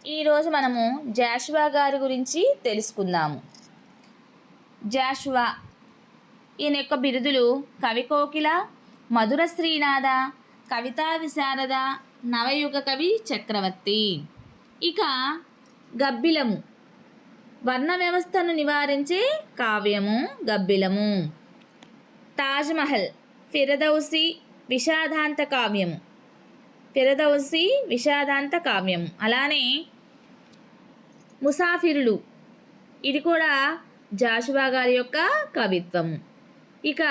ఈరోజు మనము జాషువా గారి గురించి తెలుసుకుందాము. జాషువా ఈయన యొక్క బిరుదులు కవికోకిల, మధుర శ్రీనాథ, కవితా విశారద, నవయుగ కవి చక్రవర్తి. ఇక గబ్బిలము వర్ణ వ్యవస్థను నివారించే కావ్యము గబ్బిలము. తాజ్మహల్ ఫిరదౌసి విషాదాంత కావ్యము, ఫిరదౌసి విషాదాంత కావ్యము. అలానే ముసాఫిరులు ఇది కూడా జాషువా గారి యొక్క కవిత్వము. ఇక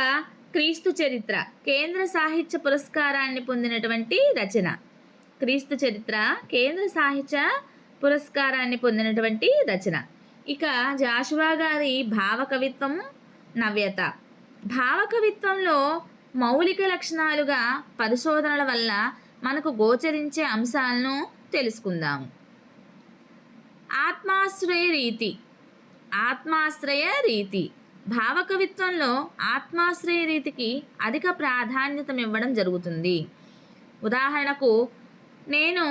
క్రీస్తు చరిత్ర కేంద్ర సాహిత్య పురస్కారాన్ని పొందినటువంటి రచన. క్రీస్తు చరిత్ర కేంద్ర సాహిత్య పురస్కారాన్ని పొందినటువంటి రచన. ఇక జాషువా గారి భావకవిత్వము నవ్యత. భావకవిత్వంలో మౌలిక లక్షణాలుగా పరిశోధనల వల్ల మనకు గోచరించే అంశాలను తెలుసుకుందాము. ఆత్మాశ్రయ రీతి. ఆత్మాశ్రయ రీతి భావకవిత్వంలో ఆత్మాశ్రయ రీతికి అధిక ప్రాధాన్యతనివ్వడం జరుగుతుంది. ఉదాహరణకు, నేను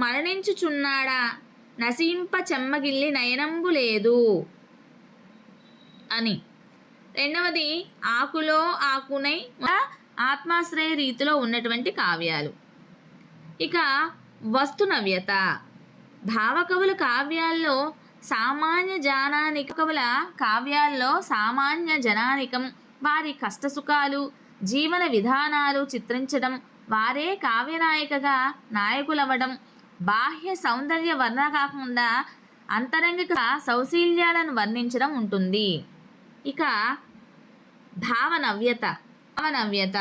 మరణించుచున్నాడా, నశింప చెమ్మగిల్లి నయనంబు లేదు అని. రెండవది, ఆకులో ఆకునై ఆత్మాశ్రయ రీతిలో ఉన్నటువంటి కావ్యాలు. ఇక వస్తునవ్యత భావకవుల కావ్యాల్లో సామాన్య జనానిక కవుల కావ్యాల్లో సామాన్య జనానికం, వారి కష్టసుఖాలు, జీవన విధానాలు చిత్రించడం, వారే కావ్యనాయికగా నాయకులవ్వడం, బాహ్య సౌందర్య వర్ణ కాకుండా అంతరంగిక సౌశీల్యాలను వర్ణించడం ఉంటుంది. ఇక భావనవ్యత. భావనవ్యత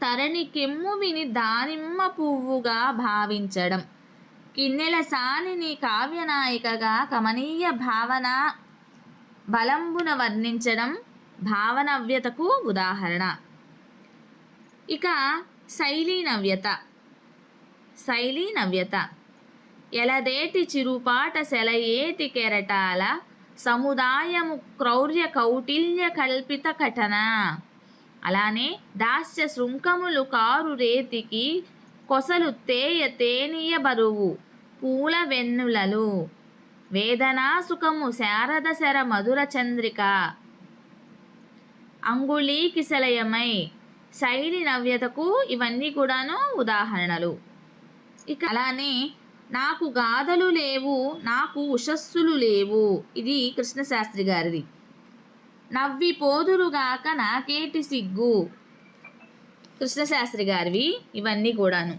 తరణి కెమ్ము విని దానిమ్మ పువ్వుగా భావించడం, కిన్నెల సానిని కావ్యనాయికగా కమనీయ భావన బలంబున వర్ణించడం భావనవ్యతకు ఉదాహరణ. ఇక శైలీనవ్యత. శైలీనవ్యత ఎలదేటి చిరుపాట సెలయేటి కెరటాల సముదాయము క్రౌర్య కౌటిల్య కల్పిత కటన. అలానే దాస్య శృంఖములు కారు రేతికి కొసలు తేయ తేనియ బరువు పూల వెన్నులలు వేదనా సుఖము శారద శర మధుర చంద్రిక అంగుళీ కిశలయమై. శైలి నవ్యతకు ఇవన్నీ కూడాను ఉదాహరణలు. ఇక అలానే నాకు గాథలు లేవు, నాకు ఉషస్సులు లేవు, ఇది కృష్ణశాస్త్రి గారిది. నవ్విపోదురుగాక నాకేటి సిగ్గు, కృష్ణశాస్త్రి గారివి ఇవన్నీ కూడాను.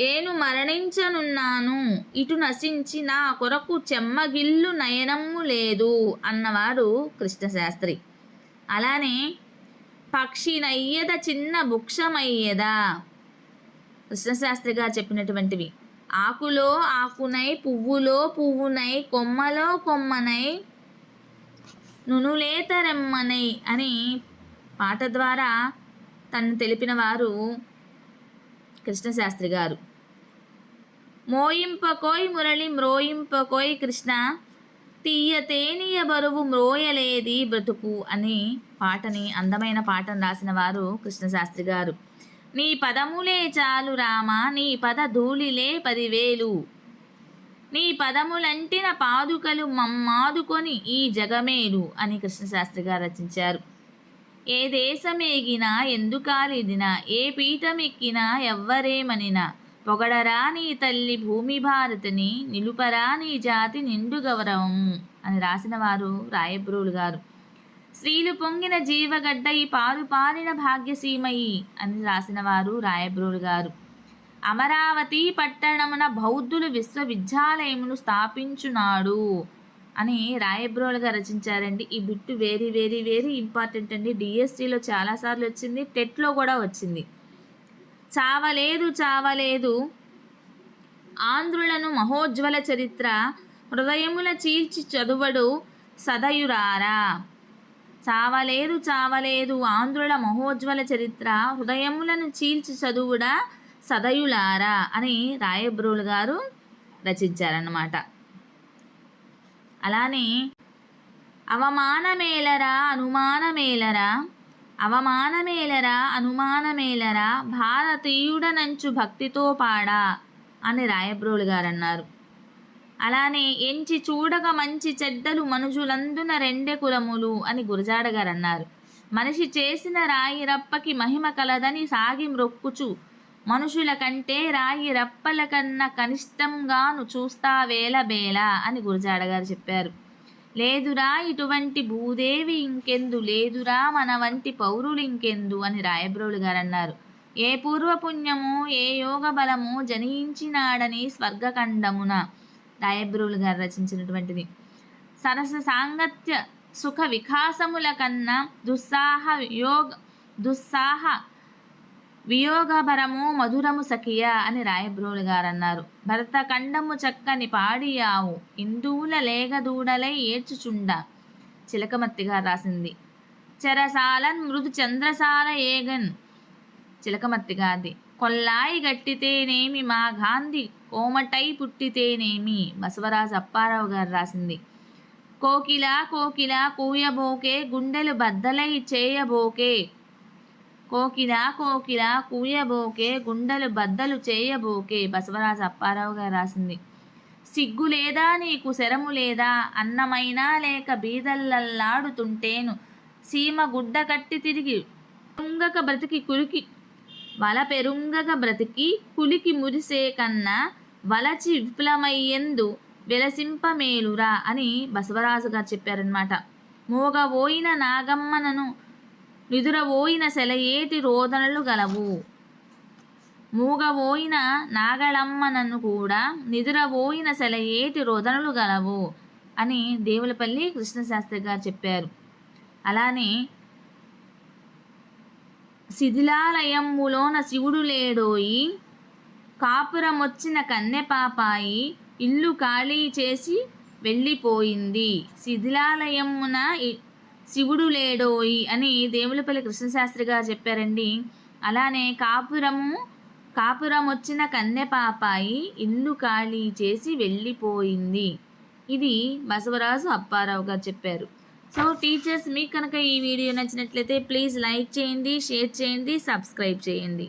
ఏను మరణించనున్నాను, ఇటు నశించి నా కొరకు చెమ్మగిల్లు నయనమ్ము లేదు అన్నవారు కృష్ణశాస్త్రి. అలానే పక్షి నయ్యద చిన్న భుక్షమయ్యదా, కృష్ణశాస్త్రి గారు చెప్పినటువంటివి. ఆకులో ఆకునై, పువ్వులో పువ్వునై, కొమ్మలో కొమ్మనై, నునులేతరెమ్మనై అని పాట ద్వారా తను తెలిపిన వారు కృష్ణశాస్త్రి గారు. మోయింపకోయ్ మురళి మ్రోయింపకోయ్ కృష్ణ, తీయ తేనియ బరువు మ్రోయలేది బ్రతుకు అని పాటని, అందమైన పాటను రాసిన వారు కృష్ణశాస్త్రి గారు. నీ పదములే చాలు రామ, నీ పద ధూళిలే 10,000, నీ పదములంటిన పాదుకలు మమ్మాదుకొని ఈ జగమేలు అని కృష్ణశాస్త్రి గారు రచించారు. ఏ దేశమేగినా ఎందుకాలిదినా, ఏ పీఠమెక్కినా ఎవ్వరేమనినా, పొగడరా నీ తల్లి భూమి భారతిని, నిలుపరా నీ జాతి నిండు గౌరవము అని రాసిన వారు రాయబ్రోలు గారు. స్త్రీలు పొంగిన జీవగడ్డ ఈ పాలు పారిన భాగ్యసీమయి అని రాసిన వారు రాయబ్రోలు గారు. అమరావతి పట్టణమున బౌద్ధులు విశ్వవిద్యాలయమును స్థాపించున్నాడు అని రాయబ్రోలుగా రచించారండి. ఈ bit very very very important అండి. డిఎస్సిలో చాలాసార్లు వచ్చింది, టెట్లో కూడా వచ్చింది. చావలేదు చావలేదు ఆంధ్రులను మహోజ్వల చరిత్ర, హృదయముల చీల్చి చదువడు సదయురారా. చావలేదు చావలేదు ఆంధ్రుల మహోజ్వల చరిత్ర, హృదయములను చీల్చి చదువుడా సదయులారా అని రాయబ్రోలు గారు రచించారన్నమాట. అలానే అవమానమేలరా అనుమానమేలరా, అవమానమేలరా అనుమానమేలరా భారతీయుడనంచు భక్తితో పాడా అని రాయబ్రోలు గారు అన్నారు. అలానే ఎంచి చూడక మంచి చెడ్డలు మనుషులందున రెండే కులములు అని గురజాడ గారు అన్నారు. మనిషి చేసిన రాయి రప్పకి మహిమ కలదని సాగి మ్రొక్కుచు మనుషుల కంటే రాయి రప్పల కన్నా కనిష్టంగాను చూస్తావేల బేల అని గురజాడ గారు చెప్పారు. లేదురా ఇటువంటి భూదేవి ఇంకెందు, లేదురా మన వంటి పౌరులు ఇంకెందు అని రాయబ్రోలు గారు అన్నారు. ఏ పూర్వపుణ్యము ఏ యోగ బలము జనించినాడని స్వర్గఖండమున రాయబ్రోలు గారు రచించినటువంటిది. సరస సాంగత్య సుఖ వికాసముల కన్నా దుస్సాహ వియోగభరము మధురము సఖియ అని రాయబ్రోలు గారు అన్నారు. భరత ఖండము చక్కని పాడియావు ఇందువుల లేగదూడలై ఏడ్చుచుండ చిలకమర్తి గారు రాసింది. చెరసాలన్ మృదు చంద్రసాల ఏగన్ చిలకమర్తి గారిది. కొల్లాయి గట్టితేనేమి మా గాంధీ కోమటై పుట్టితేనేమి బసవరాజు అప్పారావు గారు రాసింది. కోకిల కోకిల కూయబోకే గుండెలు బద్దలై చేయబోకే, కోకిల కోకిల కూయబోకే గుండెలు బద్దలు చేయబోకే బసవరాజు అప్పారావు గారు రాసింది. సిగ్గు లేదా నీకు శరము లేదా అన్నమైనా లేక బీదల్లల్లాడుతుంటేను సీమ గుడ్డ కట్టి తిరిగి పెరుంగక బ్రతికి కులికి వల పెరుంగక బ్రతికి కులికి మురిసే కన్నా వలచి విఫలమయ్యేందు వెలసింపమేలురా అని బసవరాజు గారు చెప్పారనమాట. మోగవోయిన నాగమ్మనను నిదురవోయిన సెలయేటి రోదనలు గలవు, మూగవోయిన నాగళమ్మనను కూడా నిదురవోయిన సెలయేటి రోదనలు గలవు అని దేవులపల్లి కృష్ణశాస్త్రి గారు చెప్పారు. అలానే శిథిలాలయమ్ములోన శివుడు లేడోయి, కాపురమొచ్చిన కన్నెపాపాయి ఇల్లు ఖాళీ చేసి వెళ్ళిపోయింది. శిథిలాలయమున శివుడు లేడోయి అని దేవులపల్లి కృష్ణశాస్త్రి గారు చెప్పారండి. అలానే కాపురమొచ్చిన కన్నెపాపాయి ఇల్లు ఖాళీ చేసి వెళ్ళిపోయింది. ఇది బసవరాజు అప్పారావు గారు చెప్పారు. సో టీచర్స్, మీకు కనుక ఈ వీడియో నచ్చినట్లయితే ప్లీజ్ లైక్ చేయండి, షేర్ చేయండి, సబ్స్క్రైబ్ చేయండి.